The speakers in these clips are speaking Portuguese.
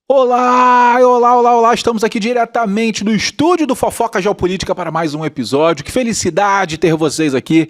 Olá, olá, olá, olá! Estamos aqui diretamente do estúdio do Fofoca Geopolítica para mais um episódio. Que felicidade ter vocês aqui.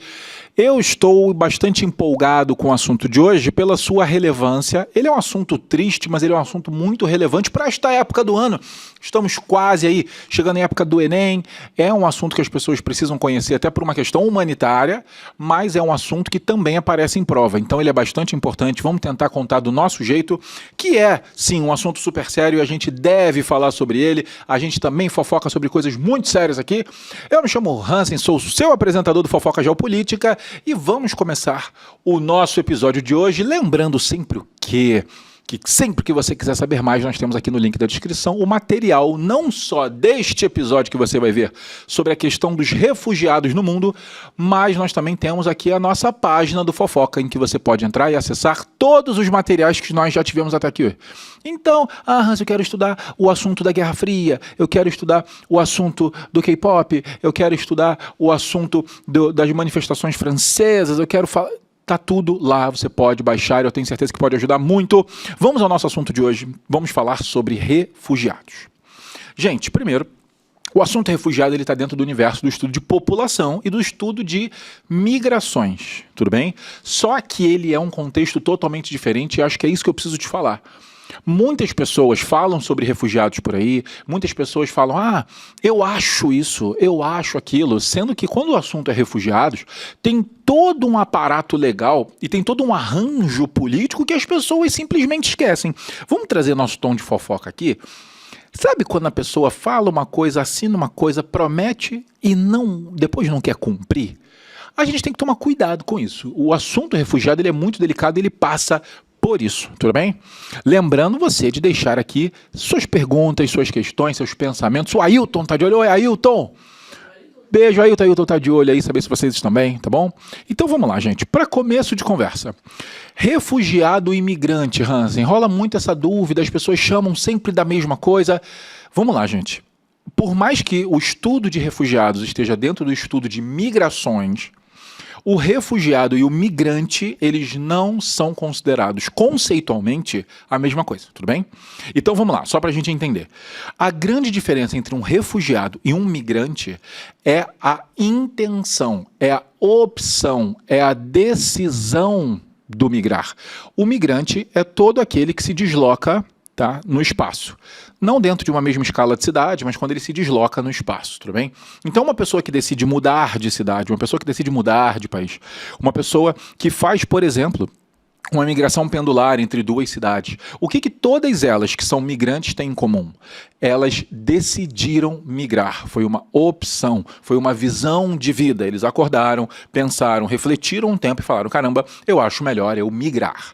Eu estou bastante empolgado com o assunto de hoje pela sua relevância. Ele é um assunto triste, mas ele é um assunto muito relevante para esta época do ano. Estamos quase aí chegando em época do Enem. É um assunto que as pessoas precisam conhecer até por uma questão humanitária, mas é um assunto que também aparece em prova. Então ele é bastante importante. Vamos tentar contar do nosso jeito, que é, sim, um assunto super sério e a gente deve falar sobre ele. A gente também fofoca sobre coisas muito sérias aqui. Eu me chamo Hansen, sou o seu apresentador do Fofoca Geopolítica. E vamos começar o nosso episódio de hoje, lembrando sempre que sempre que você quiser saber mais, nós temos aqui no link da descrição o material, não só deste episódio que você vai ver sobre a questão dos refugiados no mundo, mas nós também temos aqui a nossa página do Fofoca, em que você pode entrar e acessar todos os materiais que nós já tivemos até aqui. Então, Hans, eu quero estudar o assunto da Guerra Fria, eu quero estudar o assunto do K-pop, eu quero estudar o assunto das manifestações francesas, eu quero falar... Tá tudo lá, você pode baixar, eu tenho certeza que pode ajudar muito. Vamos ao nosso assunto de hoje, vamos falar sobre refugiados. Gente, primeiro, o assunto refugiado está dentro do universo do estudo de população e do estudo de migrações, tudo bem? Só que ele é um contexto totalmente diferente e acho que é isso que eu preciso te falar. Muitas pessoas falam sobre refugiados por aí, muitas pessoas falam, eu acho isso, eu acho aquilo, sendo que quando o assunto é refugiados, tem todo um aparato legal e tem todo um arranjo político que as pessoas simplesmente esquecem. Vamos trazer nosso tom de fofoca aqui? Sabe quando a pessoa fala uma coisa, assina uma coisa, promete e depois não quer cumprir? A gente tem que tomar cuidado com isso. O assunto refugiado ele é muito delicado, ele passa por isso, tudo bem? Lembrando você de deixar aqui suas perguntas, suas questões, seus pensamentos. O Ailton tá de olho. Oi, Ailton! Beijo, Ailton. Ailton tá de olho aí, saber se vocês estão bem, tá bom? Então vamos lá, gente. Para começo de conversa. Refugiado e imigrante, Hansen. Rola muito essa dúvida, as pessoas chamam sempre da mesma coisa. Vamos lá, gente. Por mais que o estudo de refugiados esteja dentro do estudo de migrações, o refugiado e o migrante, eles não são considerados conceitualmente a mesma coisa, tudo bem? Então vamos lá, só para a gente entender. A grande diferença entre um refugiado e um migrante é a intenção, é a opção, é a decisão do migrar. O migrante é todo aquele que se desloca, tá, no espaço. Não dentro de uma mesma escala de cidade, mas quando ele se desloca no espaço, tudo bem? Então uma pessoa que decide mudar de cidade, uma pessoa que decide mudar de país, uma pessoa que faz, por exemplo, uma migração pendular entre duas cidades. O que todas elas que são migrantes têm em comum? Elas decidiram migrar. Foi uma opção, foi uma visão de vida. Eles acordaram, pensaram, refletiram um tempo e falaram, caramba, eu acho melhor eu migrar.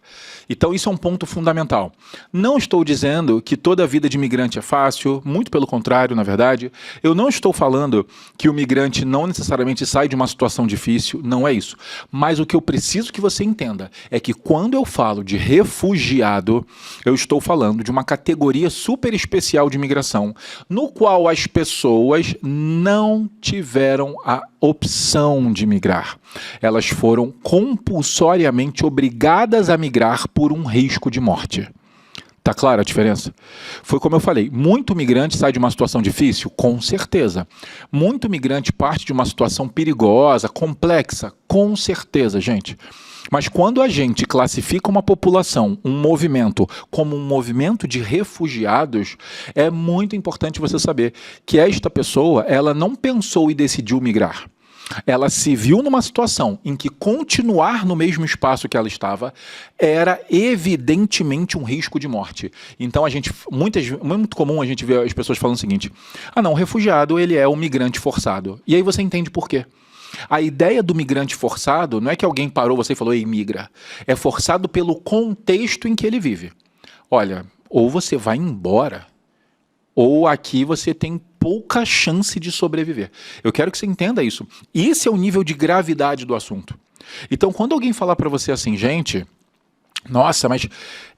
Então isso é um ponto fundamental. Não estou dizendo que toda a vida de migrante é fácil, muito pelo contrário, na verdade. Eu não estou falando que o migrante não necessariamente sai de uma situação difícil, não é isso. Mas o que eu preciso que você entenda é que quando eu falo de refugiado, eu estou falando de uma categoria super especial de migração, no qual as pessoas não tiveram a opção de migrar. Elas foram compulsoriamente obrigadas a migrar por um risco de morte. Tá clara a diferença? Foi como eu falei, muito migrante sai de uma situação difícil? Com certeza. Muito migrante parte de uma situação perigosa, complexa? Com certeza, gente. Mas quando a gente classifica uma população, um movimento, como um movimento de refugiados, é muito importante você saber que esta pessoa, ela não pensou e decidiu migrar. Ela se viu numa situação em que continuar no mesmo espaço que ela estava era evidentemente um risco de morte. Então muito comum a gente ver as pessoas falando o seguinte, não, o refugiado ele é um migrante forçado. E aí você entende por quê. A ideia do migrante forçado não é que alguém parou você e falou, ei, migra. É forçado pelo contexto em que ele vive. Olha, ou você vai embora, ou aqui você tem pouca chance de sobreviver. Eu quero que você entenda isso. Esse é o nível de gravidade do assunto. Então, quando alguém falar para você assim, gente, nossa, mas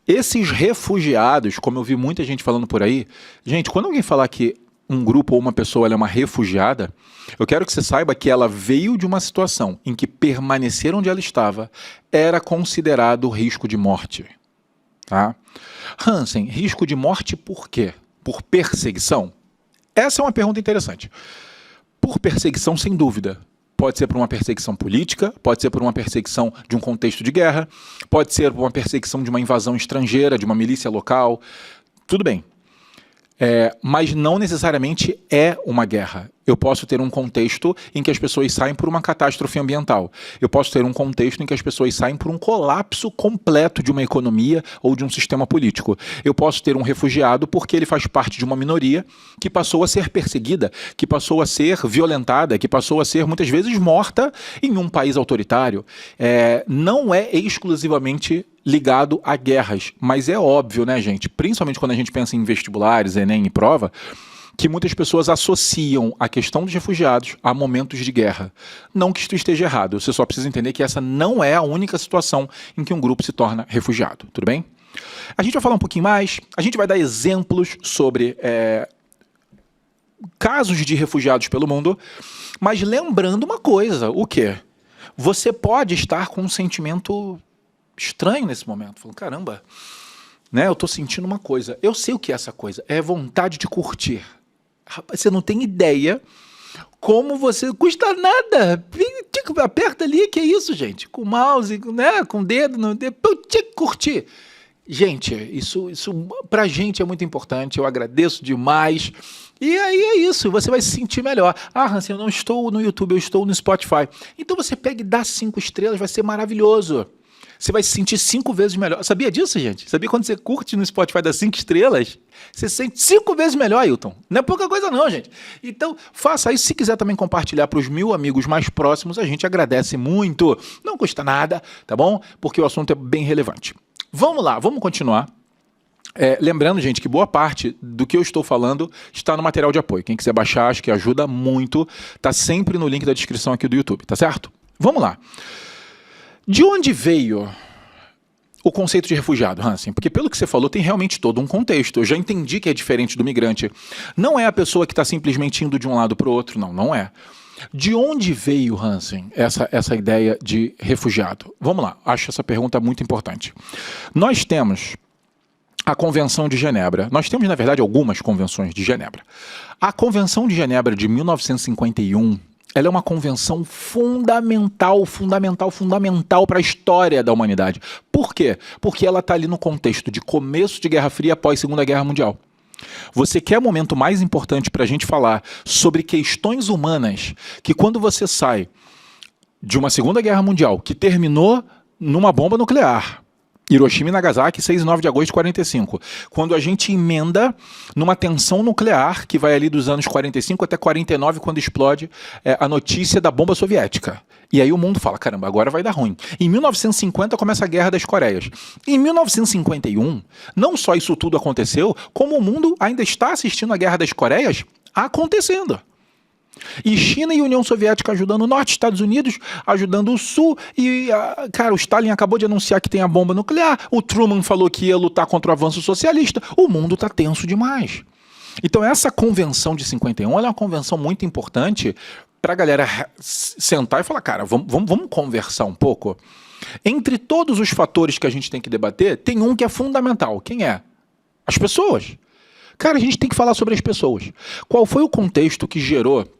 esses refugiados, como eu vi muita gente falando por aí, gente, quando alguém falar que um grupo ou uma pessoa ela é uma refugiada, eu quero que você saiba que ela veio de uma situação em que permanecer onde ela estava era considerado risco de morte. tá? Hansen, risco de morte por quê? Por perseguição? Essa é uma pergunta interessante. Por perseguição, sem dúvida. Pode ser por uma perseguição política, pode ser por uma perseguição de um contexto de guerra, pode ser por uma perseguição de uma invasão estrangeira, de uma milícia local. Tudo bem. Mas não necessariamente é uma guerra. Eu posso ter um contexto em que as pessoas saem por uma catástrofe ambiental. Eu posso ter um contexto em que as pessoas saem por um colapso completo de uma economia ou de um sistema político. Eu posso ter um refugiado porque ele faz parte de uma minoria que passou a ser perseguida, que passou a ser violentada, que passou a ser muitas vezes morta em um país autoritário. Não é exclusivamente ligado a guerras, mas é óbvio, né, gente? Principalmente quando a gente pensa em vestibulares, Enem e prova, que muitas pessoas associam a questão dos refugiados a momentos de guerra. Não que isto esteja errado, você só precisa entender que essa não é a única situação em que um grupo se torna refugiado, tudo bem? A gente vai falar um pouquinho mais, a gente vai dar exemplos sobre casos de refugiados pelo mundo, mas lembrando uma coisa, o quê? Você pode estar com um sentimento estranho nesse momento, falando, caramba, né, eu tô sentindo uma coisa, eu sei o que é essa coisa, é vontade de curtir. Rapaz, você não tem ideia como você, custa nada, aperta ali, que é isso, gente, com o mouse, né, com o dedo, no dedo, curtir. Gente, isso pra gente é muito importante, eu agradeço demais. E aí é isso, você vai se sentir melhor. Ah, Hansen, eu não estou no YouTube, eu estou no Spotify. Então você pega e dá 5 estrelas, vai ser maravilhoso. Você vai se sentir 5 vezes melhor. Sabia disso, gente? Sabia quando você curte no Spotify das 5 estrelas? Você se sente 5 vezes melhor, Ailton. Não é pouca coisa não, gente. Então, faça isso. Se quiser também compartilhar para os 1000 amigos mais próximos, a gente agradece muito. Não custa nada, tá bom? Porque o assunto é bem relevante. Vamos lá, vamos continuar. Lembrando, gente, que boa parte do que eu estou falando está no material de apoio. Quem quiser baixar, acho que ajuda muito. Está sempre no link da descrição aqui do YouTube, tá certo? Vamos lá. De onde veio o conceito de refugiado, Hansen? Porque pelo que você falou, tem realmente todo um contexto. Eu já entendi que é diferente do migrante. Não é a pessoa que está simplesmente indo de um lado para o outro, não é. De onde veio, Hansen, essa ideia de refugiado? Vamos lá, acho essa pergunta muito importante. Nós temos a Convenção de Genebra. Nós temos, na verdade, algumas convenções de Genebra. A Convenção de Genebra de 1951... ela é uma convenção fundamental para a história da humanidade. Por quê? Porque ela está ali no contexto de começo de Guerra Fria após Segunda Guerra Mundial. Você quer o momento mais importante para a gente falar sobre questões humanas, que quando você sai de uma Segunda Guerra Mundial, que terminou numa bomba nuclear, Hiroshima e Nagasaki, 6 e 9 de agosto de 45. Quando a gente emenda numa tensão nuclear, que vai ali dos anos 45 até 49, quando explode a notícia da bomba soviética. E aí o mundo fala, caramba, agora vai dar ruim. Em 1950 começa a Guerra das Coreias. Em 1951, não só isso tudo aconteceu, como o mundo ainda está assistindo a Guerra das Coreias acontecendo. E China e União Soviética ajudando o Norte, Estados Unidos ajudando o Sul, e, cara, o Stalin acabou de anunciar que tem a bomba nuclear, o Truman falou que ia lutar contra o avanço socialista, o mundo está tenso demais. Então essa convenção de 51, ela é uma convenção muito importante para a galera sentar e falar, cara, vamos conversar um pouco. Entre todos os fatores que a gente tem que debater, tem um que é fundamental. Quem é? As pessoas. Cara, a gente tem que falar sobre as pessoas. Qual foi o contexto que gerou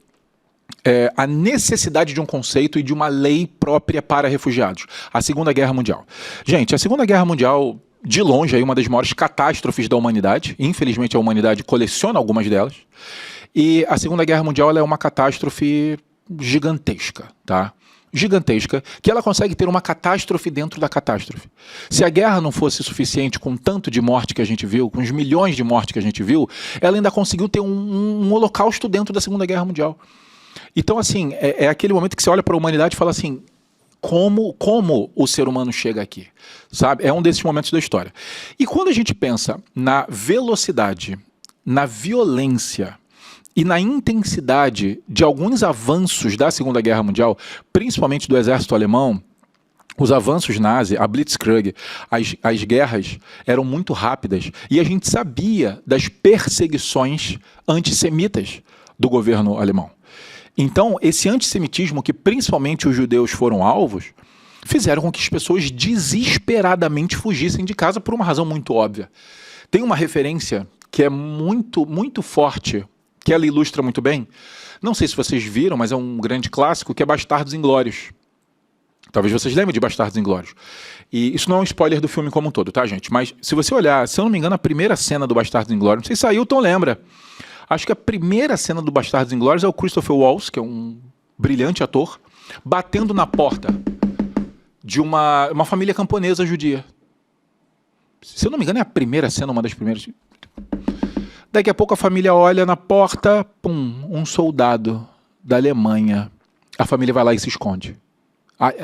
a necessidade de um conceito e de uma lei própria para refugiados? A Segunda Guerra Mundial. Gente, a Segunda Guerra Mundial, de longe, é uma das maiores catástrofes da humanidade. Infelizmente, a humanidade coleciona algumas delas. E a Segunda Guerra Mundial ela é uma catástrofe gigantesca, tá? Gigantesca, que ela consegue ter uma catástrofe dentro da catástrofe. Se a guerra não fosse suficiente com tanto de morte que a gente viu, com os milhões de mortes que a gente viu, ela ainda conseguiu ter um holocausto dentro da Segunda Guerra Mundial. Então, assim, é aquele momento que você olha para a humanidade e fala assim, como o ser humano chega aqui, sabe? É um desses momentos da história. E quando a gente pensa na velocidade, na violência e na intensidade de alguns avanços da Segunda Guerra Mundial, principalmente do exército alemão, os avanços nazi, a Blitzkrieg, as guerras eram muito rápidas e a gente sabia das perseguições antissemitas do governo alemão. Então, esse antissemitismo, que principalmente os judeus foram alvos, fizeram com que as pessoas desesperadamente fugissem de casa por uma razão muito óbvia. Tem uma referência que é muito, muito forte, que ela ilustra muito bem. Não sei se vocês viram, mas é um grande clássico, que é Bastardos Inglórios. Talvez vocês lembrem de Bastardos Inglórios. E isso não é um spoiler do filme como um todo, tá, gente? Mas se você olhar, se eu não me engano, a primeira cena do Bastardos Inglórios, não sei se Ailton lembra. Acho que a primeira cena do Bastardos Inglórios é o Christopher Waltz, que é um brilhante ator, batendo na porta de uma família camponesa judia. Se eu não me engano, é a primeira cena, uma das primeiras. Daqui a pouco a família olha na porta, pum, um soldado da Alemanha. A família vai lá e se esconde.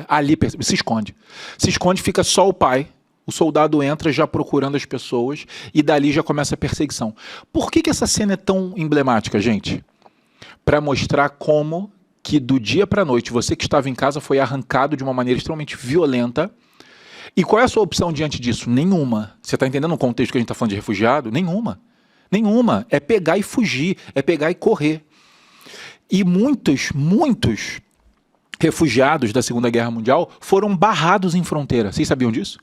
Ali se esconde. Se esconde, fica só o pai. O soldado entra já procurando as pessoas e dali já começa a perseguição. Por que essa cena é tão emblemática, gente? Para mostrar como que do dia para a noite você que estava em casa foi arrancado de uma maneira extremamente violenta. E qual é a sua opção diante disso? Nenhuma. Você está entendendo o contexto que a gente está falando de refugiado? Nenhuma. Nenhuma. É pegar e fugir. É pegar e correr. E muitos refugiados da Segunda Guerra Mundial foram barrados em fronteira. Vocês sabiam disso?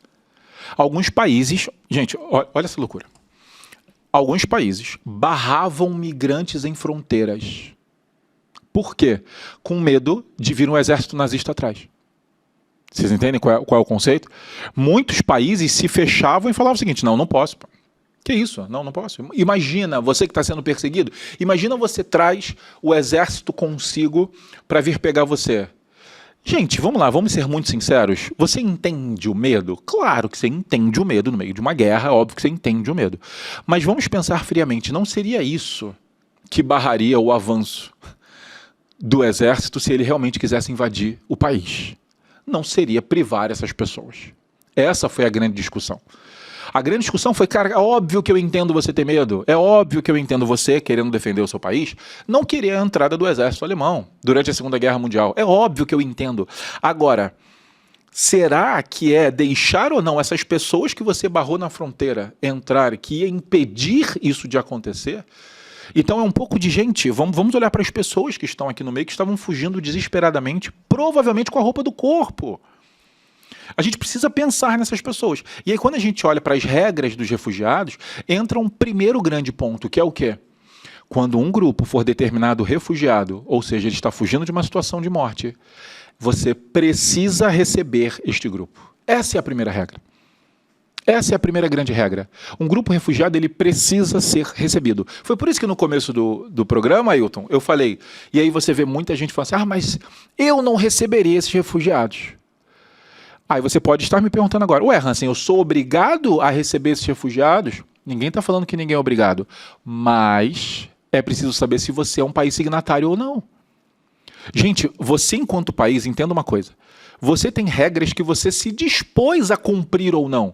Alguns países... Gente, olha essa loucura. Alguns países barravam migrantes em fronteiras. Por quê? Com medo de vir um exército nazista atrás. Vocês entendem qual é o conceito? Muitos países se fechavam e falavam o seguinte: não posso. Que isso? Não posso. Imagina, você que está sendo perseguido, imagina você traz o exército consigo para vir pegar você. Gente, vamos lá, vamos ser muito sinceros. Você entende o medo? Claro que você entende o medo no meio de uma guerra, é óbvio que você entende o medo. Mas vamos pensar friamente, não seria isso que barraria o avanço do exército se ele realmente quisesse invadir o país? Não seria privar essas pessoas. Essa foi a grande discussão. A grande discussão foi, cara, é óbvio que eu entendo você ter medo, é óbvio que eu entendo você, querendo defender o seu país, não querer a entrada do exército alemão durante a Segunda Guerra Mundial. É óbvio que eu entendo. Agora, será que é deixar ou não essas pessoas que você barrou na fronteira entrar, que ia impedir isso de acontecer? Então é um pouco de gente, vamos olhar para as pessoas que estão aqui no meio, que estavam fugindo desesperadamente, provavelmente com a roupa do corpo. A gente precisa pensar nessas pessoas. E aí quando a gente olha para as regras dos refugiados, entra um primeiro grande ponto, que é o quê? Quando um grupo for determinado refugiado, ou seja, ele está fugindo de uma situação de morte, você precisa receber este grupo. Essa é a primeira regra. Essa é a primeira grande regra. Um grupo refugiado, ele precisa ser recebido. Foi por isso que no começo do programa, Ailton, eu falei, e aí você vê muita gente falando assim, mas eu não receberia esses refugiados. Aí você pode estar me perguntando agora, ué, Hansen, eu sou obrigado a receber esses refugiados? Ninguém está falando que ninguém é obrigado, mas é preciso saber se você é um país signatário ou não. Gente, você enquanto país, entenda uma coisa, você tem regras que você se dispôs a cumprir ou não.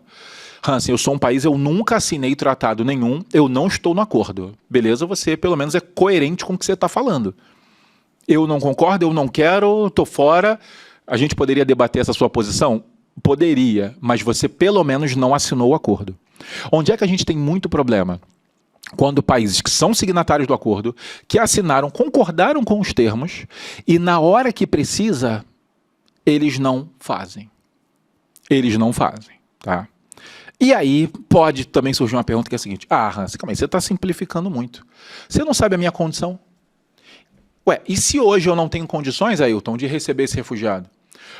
Hansen, eu sou um país, eu nunca assinei tratado nenhum, eu não estou no acordo. Beleza, você pelo menos é coerente com o que você está falando. Eu não concordo, eu não quero, estou fora. A gente poderia debater essa sua posição? Poderia, mas você pelo menos não assinou o acordo. Onde é que a gente tem muito problema? Quando países que são signatários do acordo, que assinaram, concordaram com os termos, e na hora que precisa, eles não fazem. Eles não fazem, tá? E aí pode também surgir uma pergunta que é a seguinte, Hansen, calma aí, você está simplificando muito. Você não sabe a minha condição? Ué, e se hoje eu não tenho condições, Ailton, de receber esse refugiado?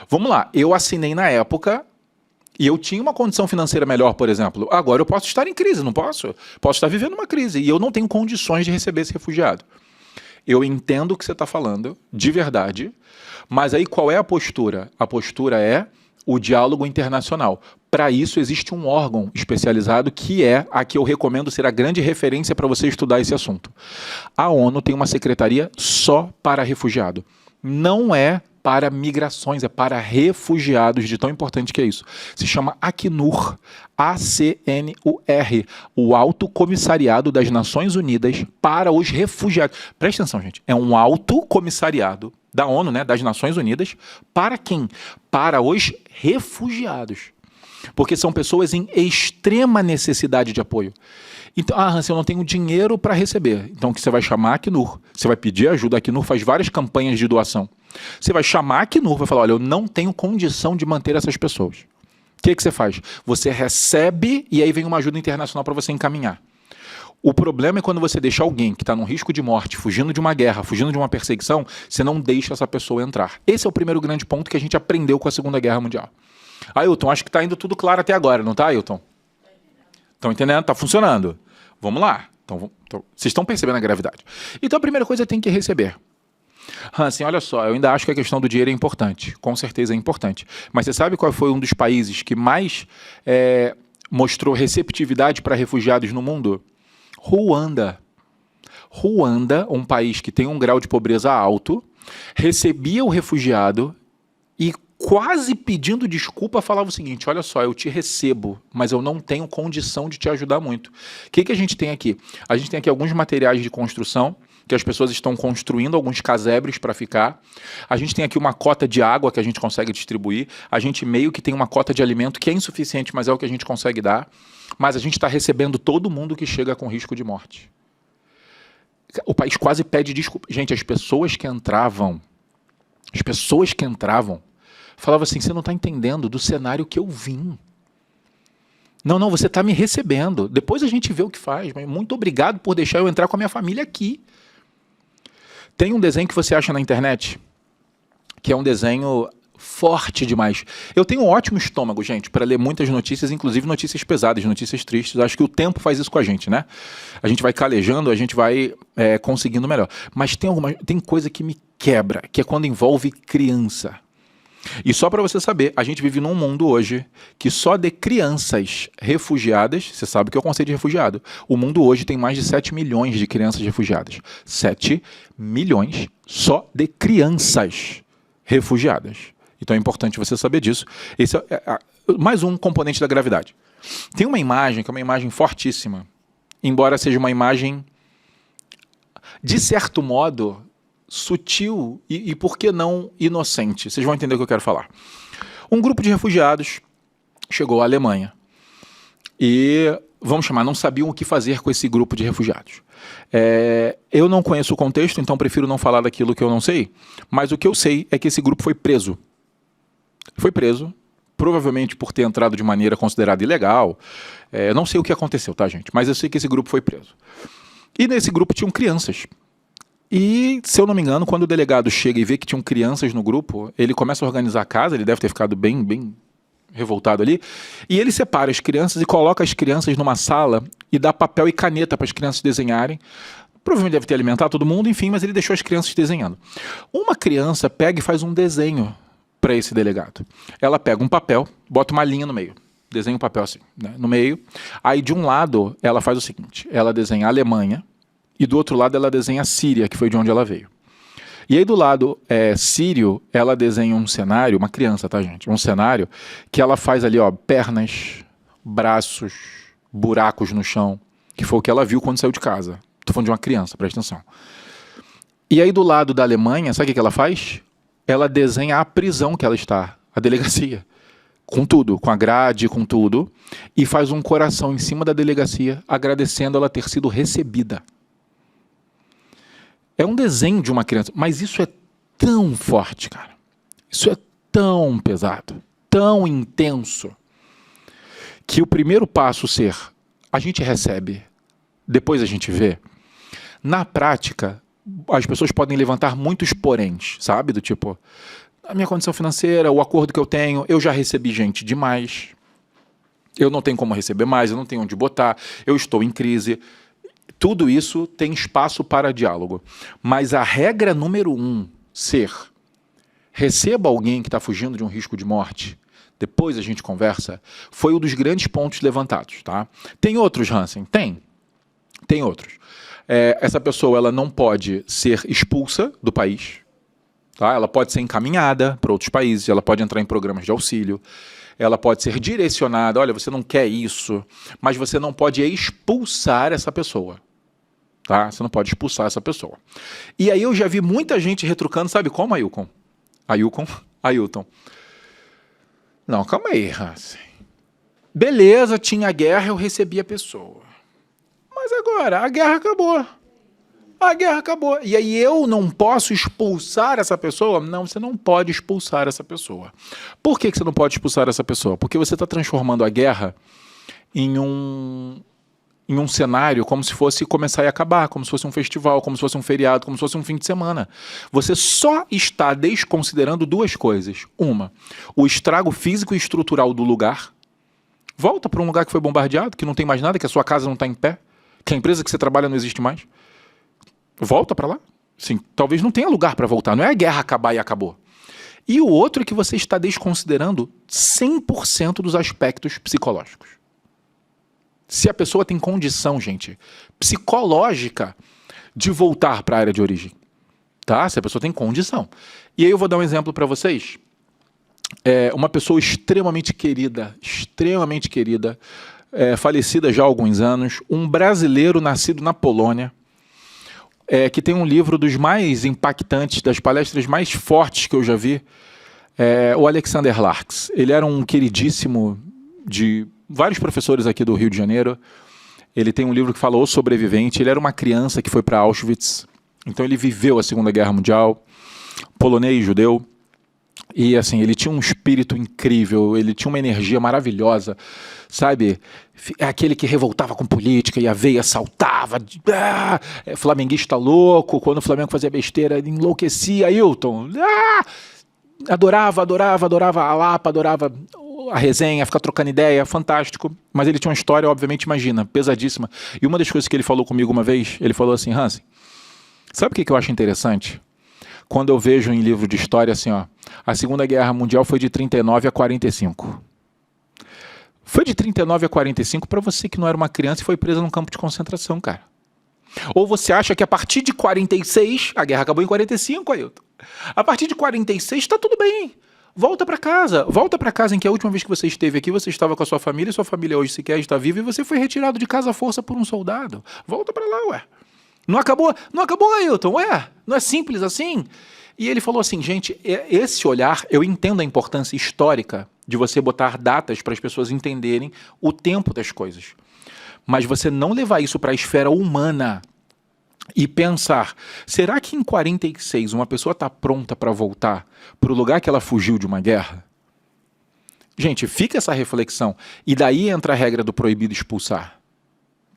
Vamos lá, eu assinei na época e eu tinha uma condição financeira melhor, por exemplo. Agora eu posso estar em crise, não posso? Posso estar vivendo uma crise e eu não tenho condições de receber esse refugiado. Eu entendo o que você está falando, de verdade, mas aí qual é a postura? A postura é o diálogo internacional. Para isso existe um órgão especializado que é a que eu recomendo ser a grande referência para você estudar esse assunto. A ONU tem uma secretaria só para refugiado. Não é para migrações, é para refugiados, de tão importante que é isso. Se chama Acnur, A-C-N-U-R, o Alto Comissariado das Nações Unidas para os Refugiados. Presta atenção, gente, é um alto comissariado da ONU, né, das Nações Unidas, para quem? Para os refugiados. Porque são pessoas em extrema necessidade de apoio. Então, Hans, eu não tenho dinheiro para receber. Então, o que você vai chamar a Acnur? Você vai pedir ajuda. A Acnur faz várias campanhas de doação. Você vai chamar a Acnur, vai falar, olha, eu não tenho condição de manter essas pessoas. O que você faz? Você recebe e aí vem uma ajuda internacional para você encaminhar. O problema é quando você deixa alguém que está num risco de morte, fugindo de uma guerra, fugindo de uma perseguição, você não deixa essa pessoa entrar. Esse é o primeiro grande ponto que a gente aprendeu com a Segunda Guerra Mundial. Ailton, acho que está indo tudo claro até agora, não está, Ailton? Estão entendendo? Está funcionando. Vamos lá. Então, vocês estão percebendo a gravidade. Então a primeira coisa tem que receber. Hansen, olha só, eu ainda acho que a questão do dinheiro é importante. Com certeza é importante. Mas você sabe qual foi um dos países que mais mostrou receptividade para refugiados no mundo? Ruanda. Ruanda, um país que tem um grau de pobreza alto, recebia o refugiado e quase pedindo desculpa falava o seguinte, olha só, eu te recebo, mas eu não tenho condição de te ajudar muito. O que a gente tem aqui? A gente tem aqui alguns materiais de construção, que as pessoas estão construindo alguns casebres para ficar. A gente tem aqui uma cota de água que a gente consegue distribuir. A gente meio que tem uma cota de alimento que é insuficiente, mas é o que a gente consegue dar. Mas a gente está recebendo todo mundo que chega com risco de morte. O país quase pede desculpa. Gente, as pessoas que entravam, falavam assim, você não está entendendo do cenário que eu vim. Não, você está me recebendo. Depois a gente vê o que faz. Mas muito obrigado por deixar eu entrar com a minha família aqui. Tem um desenho que você acha na internet, que é um desenho forte demais. Eu tenho um ótimo estômago, gente, para ler muitas notícias, inclusive notícias pesadas, notícias tristes. Acho que o tempo faz isso com a gente, né? A gente vai calejando, a gente vai conseguindo melhor. Mas tem coisa que me quebra, que é quando envolve criança. E só para você saber, a gente vive num mundo hoje que só de crianças refugiadas, você sabe o que é o conceito de refugiado, o mundo hoje tem mais de 7 milhões de crianças refugiadas. 7 milhões só de crianças refugiadas. Então é importante você saber disso. Esse é mais um componente da gravidade. Tem uma imagem que é uma imagem fortíssima, embora seja uma imagem, de certo modo, sutil e, por que não, inocente. Vocês vão entender o que eu quero falar. Um grupo de refugiados chegou à Alemanha e, vamos chamar, não sabiam o que fazer com esse grupo de refugiados. Eu não conheço o contexto, então prefiro não falar daquilo que eu não sei, mas o que eu sei é que esse grupo foi preso. Foi preso, provavelmente por ter entrado de maneira considerada ilegal. Não sei o que aconteceu, tá, gente? Mas eu sei que esse grupo foi preso. E nesse grupo tinham crianças. E, se eu não me engano, quando o delegado chega e vê que tinham crianças no grupo, ele começa a organizar a casa, ele deve ter ficado bem revoltado ali, e ele separa as crianças e coloca as crianças numa sala e dá papel e caneta para as crianças desenharem. Provavelmente deve ter alimentado todo mundo, enfim, mas ele deixou as crianças desenhando. Uma criança pega e faz um desenho para esse delegado. Ela pega um papel, bota uma linha no meio, desenha um papel assim, né, no meio, aí de um lado ela faz o seguinte, ela desenha a Alemanha, e do outro lado ela desenha a Síria, que foi de onde ela veio. E aí do lado sírio, ela desenha um cenário, uma criança, tá, gente? Um cenário que ela faz ali, ó, pernas, braços, buracos no chão, que foi o que ela viu quando saiu de casa. Tô falando de uma criança, presta atenção. E aí do lado da Alemanha, sabe o que ela faz? Ela desenha a prisão que ela está, a delegacia. Com tudo, com a grade, com tudo, e faz um coração em cima da delegacia, agradecendo ela ter sido recebida. É um desenho de uma criança, mas isso é tão forte, cara. Isso é tão pesado, tão intenso, que o primeiro passo ser, a gente recebe, depois a gente vê. Na prática, as pessoas podem levantar muitos poréns, sabe? Do tipo, a minha condição financeira, o acordo que eu tenho, eu já recebi gente demais, eu não tenho como receber mais, eu não tenho onde botar, eu estou em crise. Tudo isso tem espaço para diálogo. Mas a regra número 1 ser, receba alguém que está fugindo de um risco de morte, depois a gente conversa, foi um dos grandes pontos levantados. Tá? Tem outros, Hansen? Tem outros. Essa pessoa ela não pode ser expulsa do país. Tá? Ela pode ser encaminhada para outros países, ela pode entrar em programas de auxílio, ela pode ser direcionada, olha, você não quer isso, mas você não pode expulsar essa pessoa. Tá? Você não pode expulsar essa pessoa. E aí eu já vi muita gente retrucando, sabe como, Ailton? Ailton. Não, calma aí, Hansen. Beleza, tinha guerra, eu recebi a pessoa. Mas agora, a guerra acabou. A guerra acabou. E aí eu não posso expulsar essa pessoa? Não, você não pode expulsar essa pessoa. Por que você não pode expulsar essa pessoa? Porque você está transformando a guerra em um cenário como se fosse começar e acabar, como se fosse um festival, como se fosse um feriado, como se fosse um fim de semana. Você só está desconsiderando duas coisas. Uma, o estrago físico e estrutural do lugar. Volta para um lugar que foi bombardeado, que não tem mais nada, que a sua casa não está em pé, que a empresa que você trabalha não existe mais. Volta para lá. Sim, talvez não tenha lugar para voltar. Não é a guerra acabar e acabou. E o outro é que você está desconsiderando 100% dos aspectos psicológicos. Se a pessoa tem condição, gente, psicológica de voltar para a área de origem. Tá? Se a pessoa tem condição. E aí eu vou dar um exemplo para vocês. Uma pessoa extremamente querida, falecida já há alguns anos, um brasileiro nascido na Polônia, que tem um livro dos mais impactantes, das palestras mais fortes que eu já vi, o Alexander Larks. Ele era um queridíssimo de vários professores aqui do Rio de Janeiro. Ele tem um livro que fala O Sobrevivente. Ele era uma criança que foi para Auschwitz, então ele viveu a Segunda Guerra Mundial, polonês, judeu, e assim, ele tinha um espírito incrível, ele tinha uma energia maravilhosa, sabe? É aquele que revoltava com política e a veia saltava, flamenguista louco, quando o Flamengo fazia besteira, ele enlouquecia, Ailton, adorava a Lapa, adorava a resenha, ficar trocando ideia, fantástico, mas ele tinha uma história, obviamente, imagina, pesadíssima. E uma das coisas que ele falou comigo uma vez, ele falou assim: Hansen, sabe o que eu acho interessante? Quando eu vejo em livro de história assim, ó, a Segunda Guerra Mundial foi de 39 a 45. Foi de 39 a 45 para você que não era uma criança e foi presa num campo de concentração, cara. Ou você acha que a partir de 46, a guerra acabou em 45, Ailton. A partir de 46 está tudo bem. Volta para casa em que a última vez que você esteve aqui, você estava com a sua família hoje sequer está viva e você foi retirado de casa à força por um soldado. Volta para lá, ué. Não acabou, Ailton, ué, não é simples assim? E ele falou assim, gente, esse olhar, eu entendo a importância histórica de você botar datas para as pessoas entenderem o tempo das coisas. Mas você não levar isso para a esfera humana e pensar, será que em 46 uma pessoa está pronta para voltar para o lugar que ela fugiu de uma guerra? Gente, fica essa reflexão. E daí entra a regra do proibido expulsar.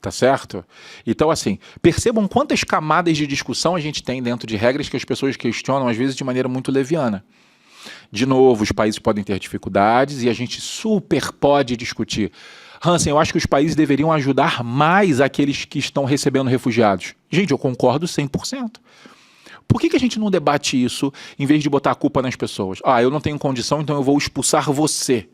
Tá certo? Então, assim, percebam quantas camadas de discussão a gente tem dentro de regras que as pessoas questionam, às vezes, de maneira muito leviana. De novo, os países podem ter dificuldades e a gente super pode discutir. Hansen, eu acho que os países deveriam ajudar mais aqueles que estão recebendo refugiados. Gente, eu concordo 100%. Por que a gente não debate isso em vez de botar a culpa nas pessoas? Eu não tenho condição, então eu vou expulsar você.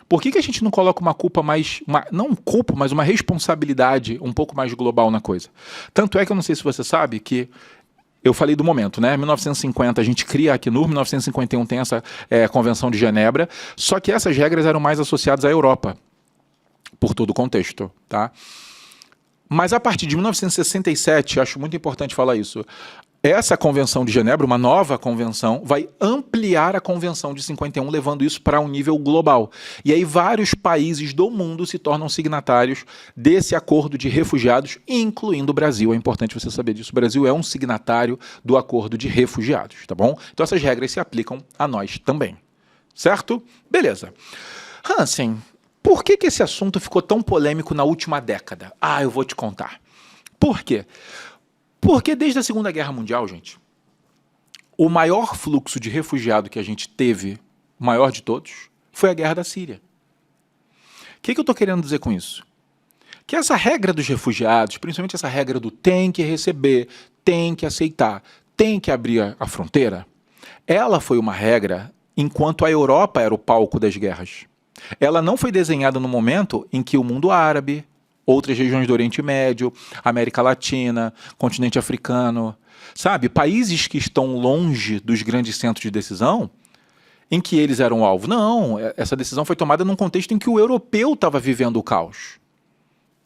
Por que a gente não coloca uma culpa mais... não culpa, mas uma responsabilidade um pouco mais global na coisa? Tanto é que eu não sei se você sabe que... Eu falei do momento, né? 1950 a gente cria a Acnur, 1951 tem essa Convenção de Genebra, só que essas regras eram mais associadas à Europa, por todo o contexto, tá? Mas a partir de 1967, acho muito importante falar isso, essa Convenção de Genebra, uma nova convenção, vai ampliar a Convenção de 51, levando isso para um nível global. E aí vários países do mundo se tornam signatários desse acordo de refugiados, incluindo o Brasil. É importante você saber disso. O Brasil é um signatário do acordo de refugiados, tá bom? Então essas regras se aplicam a nós também, certo? Beleza. Hansen, por que esse assunto ficou tão polêmico na última década? Eu vou te contar. Por quê? Porque desde a Segunda Guerra Mundial, gente, o maior fluxo de refugiado que a gente teve, o maior de todos, foi a Guerra da Síria. O que eu estou querendo dizer com isso? Que essa regra dos refugiados, principalmente essa regra do tem que receber, tem que aceitar, tem que abrir a fronteira, ela foi uma regra enquanto a Europa era o palco das guerras. Ela não foi desenhada no momento em que o mundo árabe, outras regiões do Oriente Médio, América Latina, continente africano, sabe? Países que estão longe dos grandes centros de decisão, em que eles eram o alvo. Não, essa decisão foi tomada num contexto em que o europeu estava vivendo o caos.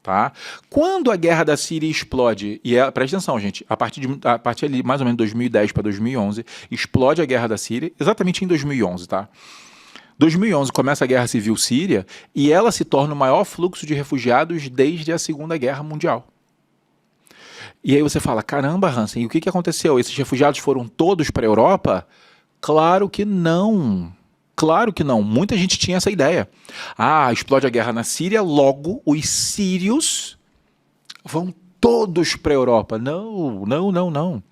Tá? Quando a guerra da Síria explode, presta atenção, gente, a partir ali, mais ou menos 2010 para 2011, explode a guerra da Síria, exatamente em 2011, tá? 2011 começa a Guerra Civil Síria e ela se torna o maior fluxo de refugiados desde a Segunda Guerra Mundial. E aí você fala, caramba, Hansen, e o que aconteceu? Esses refugiados foram todos para a Europa? Claro que não. Claro que não. Muita gente tinha essa ideia. Ah, explode a guerra na Síria, logo os sírios vão todos para a Europa. Não, não, não, não.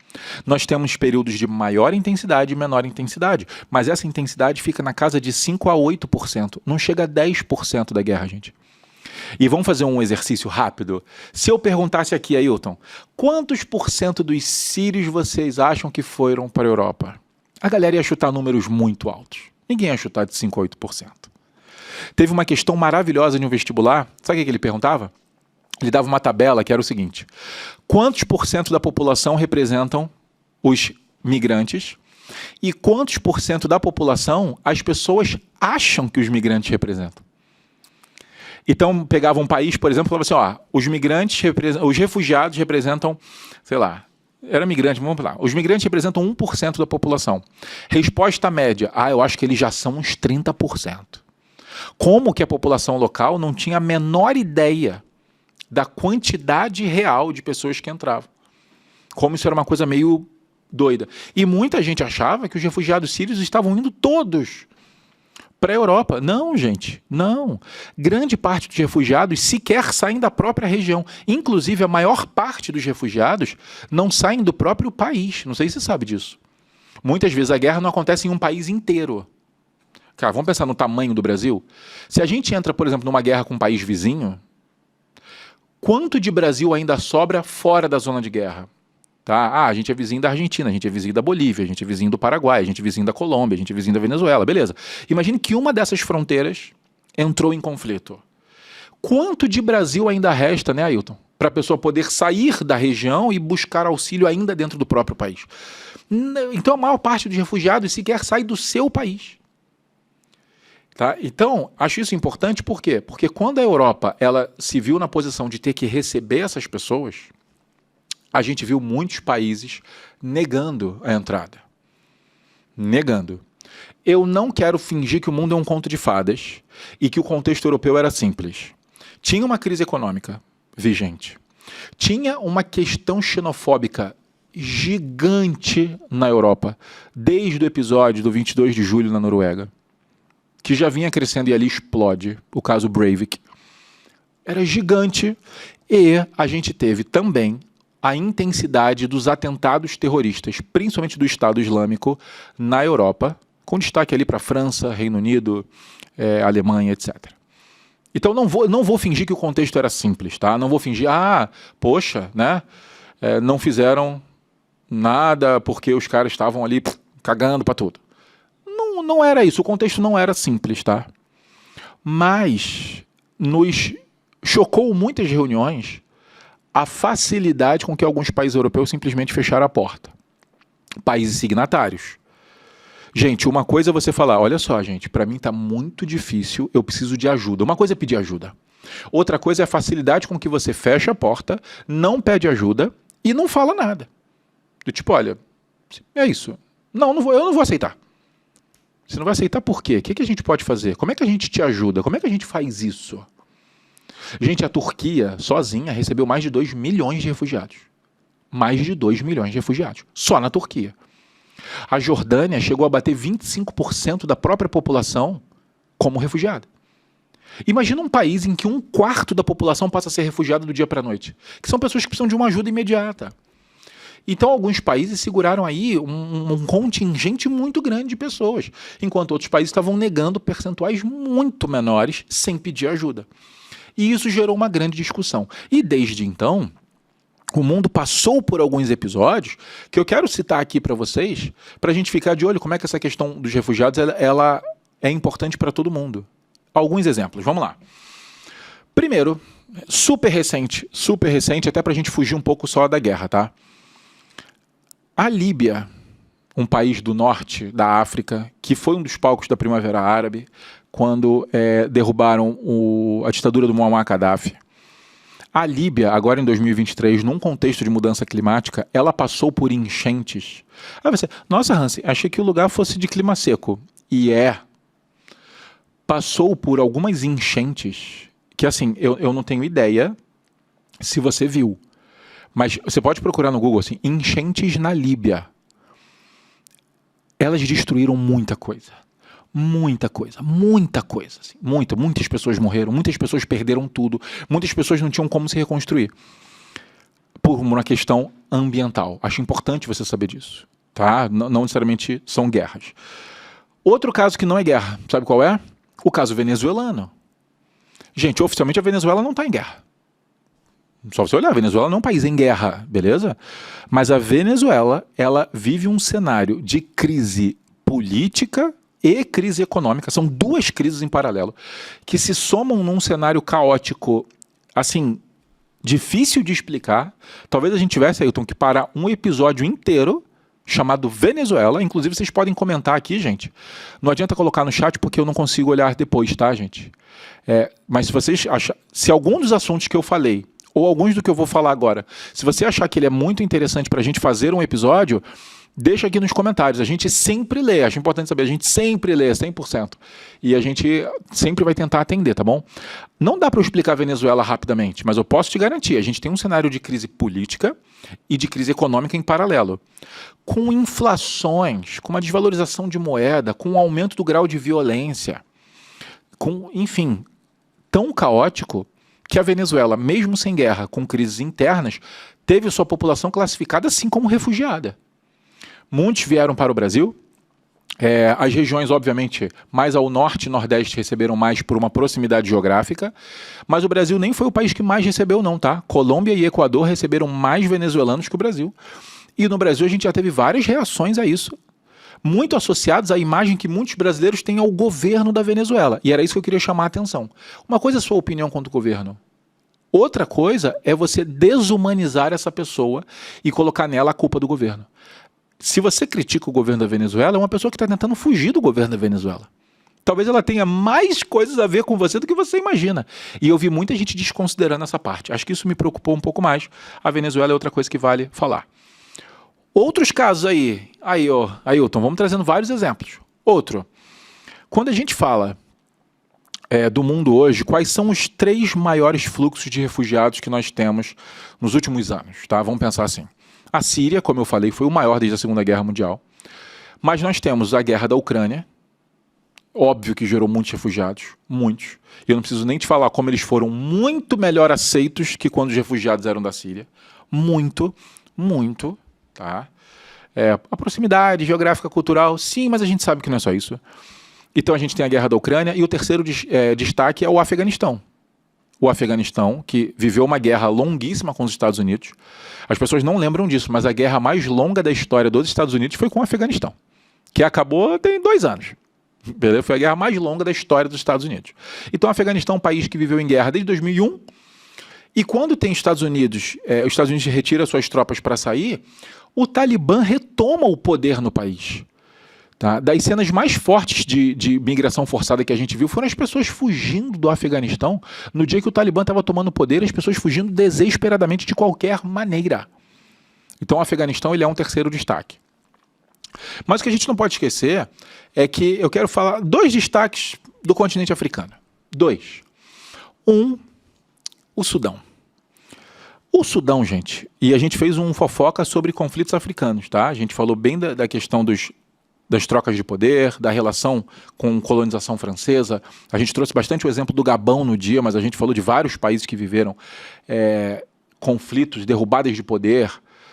Nós temos períodos de maior intensidade e menor intensidade, mas essa intensidade fica na casa de 5 a 8%. Não chega a 10% da guerra, gente. E vamos fazer um exercício rápido. Se eu perguntasse aqui, Ailton, quantos por cento dos sírios vocês acham que foram para a Europa? A galera ia chutar números muito altos. Ninguém ia chutar de 5 a 8%. Teve uma questão maravilhosa no vestibular. Sabe o que ele perguntava? Ele dava uma tabela que era o seguinte: quantos por cento da população representam os migrantes e quantos por cento da população as pessoas acham que os migrantes representam? Então, pegava um país, por exemplo, e falava assim, ó, os refugiados representam, sei lá, era migrante, vamos lá, os migrantes representam 1% da população. Resposta média, eu acho que eles já são uns 30%. Como que a população local não tinha a menor ideia da quantidade real de pessoas que entravam? Como isso era uma coisa meio doida. E muita gente achava que os refugiados sírios estavam indo todos para a Europa. Não, gente, não. Grande parte dos refugiados sequer saem da própria região. Inclusive, a maior parte dos refugiados não saem do próprio país. Não sei se você sabe disso. Muitas vezes a guerra não acontece em um país inteiro. Cara, vamos pensar no tamanho do Brasil? Se a gente entra, por exemplo, numa guerra com um país vizinho, quanto de Brasil ainda sobra fora da zona de guerra? Tá? A gente é vizinho da Argentina, a gente é vizinho da Bolívia, a gente é vizinho do Paraguai, a gente é vizinho da Colômbia, a gente é vizinho da Venezuela, beleza. Imagine que uma dessas fronteiras entrou em conflito. Quanto de Brasil ainda resta, né, Ailton? Para a pessoa poder sair da região e buscar auxílio ainda dentro do próprio país. Então a maior parte dos refugiados sequer sai do seu país. Tá? Então, acho isso importante por quê? Porque quando a Europa ela se viu na posição de ter que receber essas pessoas, a gente viu muitos países negando a entrada. Negando. Eu não quero fingir que o mundo é um conto de fadas e que o contexto europeu era simples. Tinha uma crise econômica vigente. Tinha uma questão xenofóbica gigante na Europa, desde o episódio do 22 de julho na Noruega, que já vinha crescendo e ali explode, o caso Breivik. Era gigante. E a gente teve também a intensidade dos atentados terroristas, principalmente do Estado Islâmico, na Europa, com destaque ali para a França, Reino Unido, Alemanha, etc. Então não vou fingir que o contexto era simples, tá? Não vou fingir, poxa, né? Não fizeram nada porque os caras estavam ali cagando para tudo. Não era isso, o contexto não era simples, tá? Mas nos chocou muitas reuniões a facilidade com que alguns países europeus simplesmente fecharam a porta. Países signatários. Gente, uma coisa é você falar, olha só, gente, para mim está muito difícil, eu preciso de ajuda. Uma coisa é pedir ajuda. Outra coisa é a facilidade com que você fecha a porta, não pede ajuda e não fala nada. Do tipo, olha, é isso. Eu não vou aceitar. Você não vai aceitar por quê? O que a gente pode fazer? Como é que a gente te ajuda? Como é que a gente faz isso? Gente, a Turquia, sozinha, recebeu mais de 2 milhões de refugiados. Mais de 2 milhões de refugiados. Só na Turquia. A Jordânia chegou a bater 25% da própria população como refugiada. Imagina um país em que 1/4 da população passa a ser refugiada do dia para a noite. Que são pessoas que precisam de uma ajuda imediata. Então, alguns países seguraram aí um contingente muito grande de pessoas, enquanto outros países estavam negando percentuais muito menores sem pedir ajuda. E isso gerou uma grande discussão. E desde então, o mundo passou por alguns episódios que eu quero citar aqui para vocês, para a gente ficar de olho como é que essa questão dos refugiados ela é importante para todo mundo. Alguns exemplos, vamos lá. Primeiro, super recente, até para a gente fugir um pouco só da guerra, tá? A Líbia, um país do norte da África, que foi um dos palcos da Primavera Árabe, quando derrubaram a ditadura do Muammar Gaddafi. A Líbia, agora em 2023, num contexto de mudança climática, ela passou por enchentes. Aí você, nossa, Hansi, achei que o lugar fosse de clima seco. E passou por algumas enchentes que, assim, eu não tenho ideia se você viu, mas você pode procurar no Google, assim, enchentes na Líbia. Elas destruíram muita coisa. Muita coisa, muita coisa. Assim, muitas pessoas morreram, muitas pessoas perderam tudo, muitas pessoas não tinham como se reconstruir. Por uma questão ambiental. Acho importante você saber disso. Tá? Não necessariamente são guerras. Outro caso que não é guerra, sabe qual é? O caso venezuelano. Gente, oficialmente a Venezuela não está em guerra. Só você olhar, a Venezuela não é um país em guerra, beleza? Mas a Venezuela, ela vive um cenário de crise política e crise econômica. São duas crises em paralelo que se somam num cenário caótico, assim, difícil de explicar. Talvez a gente tivesse, Ailton, que parar um episódio inteiro chamado Venezuela. Inclusive, vocês podem comentar aqui, gente. Não adianta colocar no chat porque eu não consigo olhar depois, tá, gente? Mas se vocês acham, se algum dos assuntos que eu falei, ou alguns do que eu vou falar agora, se você achar que ele é muito interessante para a gente fazer um episódio, deixa aqui nos comentários. A gente sempre lê, acho importante saber, a gente sempre lê 100%. E a gente sempre vai tentar atender, tá bom? Não dá para eu explicar a Venezuela rapidamente, mas eu posso te garantir, a gente tem um cenário de crise política e de crise econômica em paralelo. Com inflações, com uma desvalorização de moeda, com um aumento do grau de violência, com, enfim, tão caótico que a Venezuela, mesmo sem guerra, com crises internas, teve sua população classificada assim como refugiada. Muitos vieram para o Brasil. As regiões, obviamente, mais ao norte e nordeste receberam mais por uma proximidade geográfica, mas o Brasil nem foi o país que mais recebeu não, tá? Colômbia e Equador receberam mais venezuelanos que o Brasil. E no Brasil a gente já teve várias reações a isso, muito associados à imagem que muitos brasileiros têm ao governo da Venezuela. E era isso que eu queria chamar a atenção. Uma coisa é a sua opinião quanto ao governo. Outra coisa é você desumanizar essa pessoa e colocar nela a culpa do governo. Se você critica o governo da Venezuela, é uma pessoa que está tentando fugir do governo da Venezuela. Talvez ela tenha mais coisas a ver com você do que você imagina. E eu vi muita gente desconsiderando essa parte. Acho que isso me preocupou um pouco mais. A Venezuela é outra coisa que vale falar. Outros casos aí, Ailton, vamos trazendo vários exemplos. Outro, quando a gente fala do mundo hoje, quais são os 3 maiores fluxos de refugiados que nós temos nos últimos anos? Tá? Vamos pensar assim. A Síria, como eu falei, foi o maior desde a Segunda Guerra Mundial. Mas nós temos a guerra da Ucrânia, óbvio que gerou muitos refugiados, muitos. E eu não preciso nem te falar como eles foram muito melhor aceitos que quando os refugiados eram da Síria. Muito. Tá? A proximidade geográfica, cultural, sim, mas a gente sabe que não é só isso. Então a gente tem a guerra da Ucrânia e o terceiro destaque é o Afeganistão. O Afeganistão, que viveu uma guerra longuíssima com os Estados Unidos. As pessoas não lembram disso, mas a guerra mais longa da história dos Estados Unidos foi com o Afeganistão, que acabou tem 2 anos. Beleza? Foi a guerra mais longa da história dos Estados Unidos. Então o Afeganistão é um país que viveu em guerra desde 2001, e quando tem os Estados Unidos retira suas tropas para sair, o Talibã retoma o poder no país. Tá? Das cenas mais fortes de migração forçada que a gente viu foram as pessoas fugindo do Afeganistão no dia que o Talibã estava tomando poder, as pessoas fugindo desesperadamente de qualquer maneira. Então o Afeganistão ele é um terceiro destaque. Mas o que a gente não pode esquecer é que eu quero falar 2 destaques do continente africano. 2. O Sudão. O Sudão, gente, e a gente fez um fofoca sobre conflitos africanos, tá? A gente falou bem da questão das trocas de poder, da relação com colonização francesa. A gente trouxe bastante o exemplo do Gabão no dia, mas a gente falou de vários países que viveram conflitos, derrubadas de poder.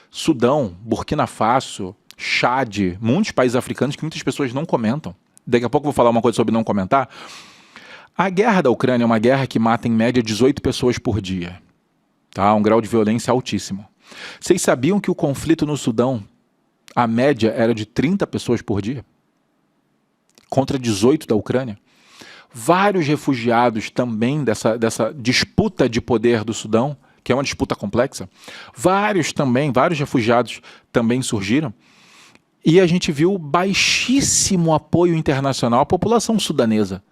Sudão, Burkina Faso, Chad, muitos países africanos que muitas pessoas não comentam. Daqui a pouco eu vou falar uma coisa sobre não comentar. A guerra da Ucrânia é uma guerra que mata em média 18 pessoas por dia. Tá? Um grau de violência altíssimo. Vocês sabiam que o conflito no Sudão, a média era de 30 pessoas por dia? Contra 18 da Ucrânia. Vários refugiados também dessa disputa de poder do Sudão, que é uma disputa complexa. Vários refugiados também surgiram. E a gente viu baixíssimo apoio internacional à população sudanesa.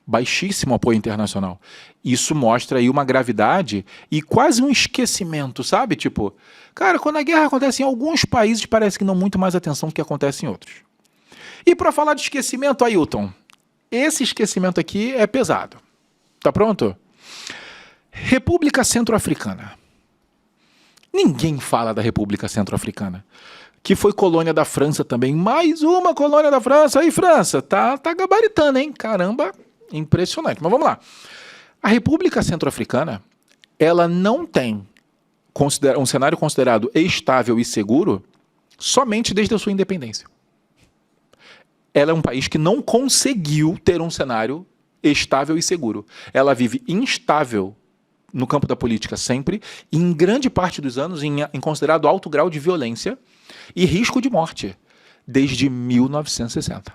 Baixíssimo apoio internacional. Isso mostra aí uma gravidade e quase um esquecimento, sabe? Tipo, cara, quando a guerra acontece em alguns países, parece que não muito mais atenção do que acontece em outros. E para falar de esquecimento, Ailton, esse esquecimento aqui é pesado. Tá pronto? República Centro-Africana. Ninguém fala da República Centro-Africana, que foi colônia da França também. Mais uma colônia da França. Aí, França, tá gabaritando, hein? Caramba, impressionante. Mas vamos lá. A República Centro-Africana, ela não tem um cenário considerado estável e seguro somente desde a sua independência. Ela é um país que não conseguiu ter um cenário estável e seguro. Ela vive instável no campo da política sempre, e em grande parte dos anos em considerado alto grau de violência e risco de morte, desde 1960.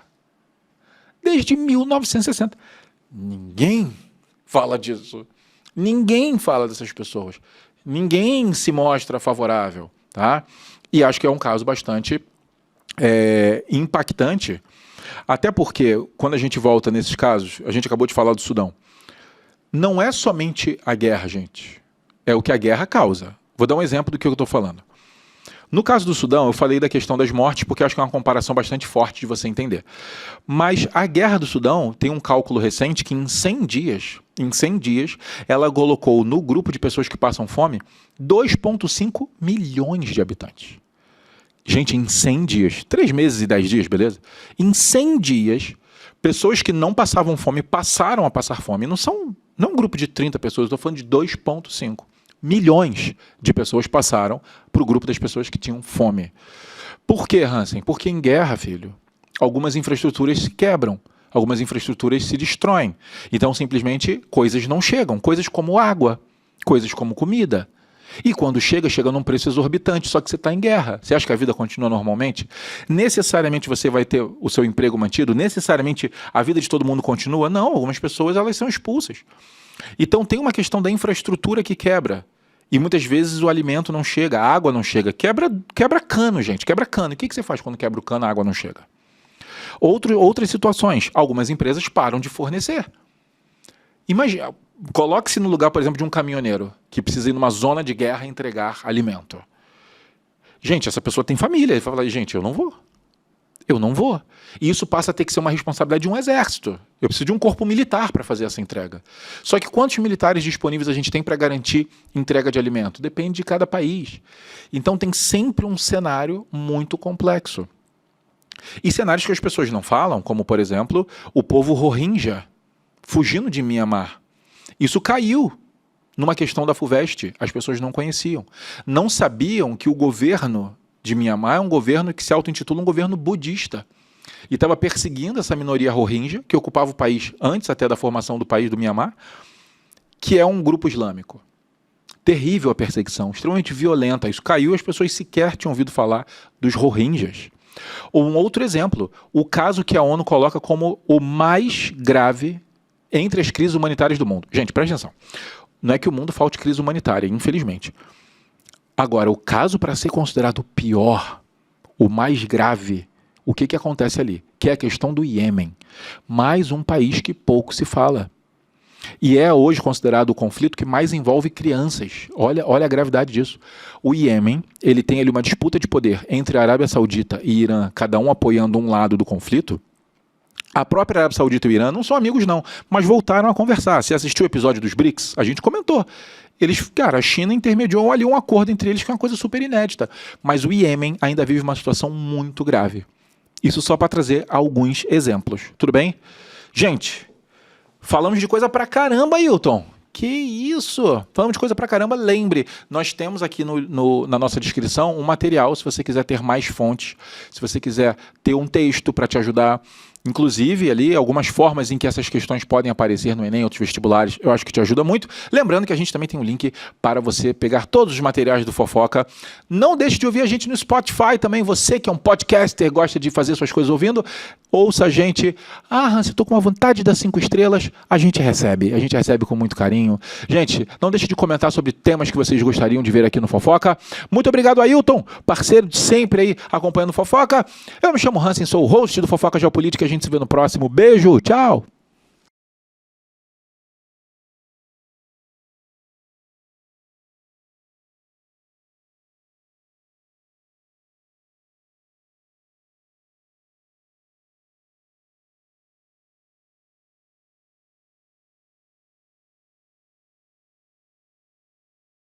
Desde 1960. Ninguém fala disso. Ninguém fala dessas pessoas. Ninguém se mostra favorável, tá? E acho que é um caso bastante impactante, até porque, quando a gente volta nesses casos, a gente acabou de falar do Sudão, não é somente a guerra, gente. É o que a guerra causa. Vou dar um exemplo do que eu estou falando. No caso do Sudão, eu falei da questão das mortes, porque acho que é uma comparação bastante forte de você entender. Mas a guerra do Sudão tem um cálculo recente que em 100 dias, ela colocou no grupo de pessoas que passam fome 2,5 milhões de habitantes. Gente, em 100 dias, 3 meses e 10 dias, beleza? Em 100 dias, pessoas que não passavam fome passaram a passar fome. Não é um grupo de 30 pessoas, estou falando de 2,5 milhões de pessoas passaram para o grupo das pessoas que tinham fome. Por quê, Hansen? Porque em guerra, filho, algumas infraestruturas se quebram, algumas infraestruturas se destroem. Então, simplesmente, coisas não chegam. Coisas como água, coisas como comida. E quando chega num preço exorbitante, só que você está em guerra. Você acha que a vida continua normalmente? Necessariamente você vai ter o seu emprego mantido? Necessariamente a vida de todo mundo continua? Não, algumas pessoas elas são expulsas. Então tem uma questão da infraestrutura que quebra. E muitas vezes o alimento não chega, a água não chega. Quebra cano, gente, quebra cano. E o que você faz quando quebra o cano e a água não chega? Outras situações, algumas empresas param de fornecer. Imagina, coloque-se no lugar, por exemplo, de um caminhoneiro que precisa ir numa zona de guerra entregar alimento. Gente, essa pessoa tem família. Ele fala, gente, eu não vou. E isso passa a ter que ser uma responsabilidade de um exército. Eu preciso de um corpo militar para fazer essa entrega. Só que quantos militares disponíveis a gente tem para garantir entrega de alimento? Depende de cada país. Então tem sempre um cenário muito complexo. E cenários que as pessoas não falam, como, por exemplo, o povo Rohingya fugindo de Mianmar. Isso caiu numa questão da FUVEST. As pessoas não conheciam. Não sabiam que o governo de Mianmar é um governo que se auto-intitula um governo budista. E estava perseguindo essa minoria Rohingya, que ocupava o país antes até da formação do país do Mianmar, que é um grupo islâmico. Terrível a perseguição, extremamente violenta. Isso caiu, as pessoas sequer tinham ouvido falar dos Rohingyas. Ou um outro exemplo, o caso que a ONU coloca como o mais grave entre as crises humanitárias do mundo. Gente, presta atenção. Não é que o mundo falte crise humanitária, infelizmente. Agora, o caso para ser considerado o pior, o mais grave, o que acontece ali? Que é a questão do Iêmen. Mais um país que pouco se fala. E é hoje considerado o conflito que mais envolve crianças. Olha a gravidade disso. O Iêmen, ele tem ali uma disputa de poder entre a Arábia Saudita e Irã, cada um apoiando um lado do conflito. A própria Arábia Saudita e o Irã não são amigos não, mas voltaram a conversar. Você assistiu o episódio dos BRICS? A gente comentou. A China intermediou ali um acordo entre eles que é uma coisa super inédita. Mas o Iêmen ainda vive uma situação muito grave. Isso só para trazer alguns exemplos. Tudo bem? Gente, falamos de coisa pra caramba, Ailton. Que isso? Falamos de coisa pra caramba. Lembre, nós temos aqui na nossa descrição um material, se você quiser ter mais fontes, se você quiser ter um texto para te ajudar. Inclusive, ali, algumas formas em que essas questões podem aparecer no Enem e outros vestibulares, eu acho que te ajuda muito. Lembrando que a gente também tem um link para você pegar todos os materiais do Fofoca. Não deixe de ouvir a gente no Spotify também. Você que é um podcaster, gosta de fazer suas coisas ouvindo, ouça a gente. Hans, eu estou com uma vontade de dar 5 estrelas. A gente recebe com muito carinho. Gente, não deixe de comentar sobre temas que vocês gostariam de ver aqui no Fofoca. Muito obrigado, Ailton, parceiro de sempre aí, acompanhando o Fofoca. Eu me chamo Hansen, sou o host do Fofoca Geopolítica. A gente se vê no próximo. Beijo, tchau!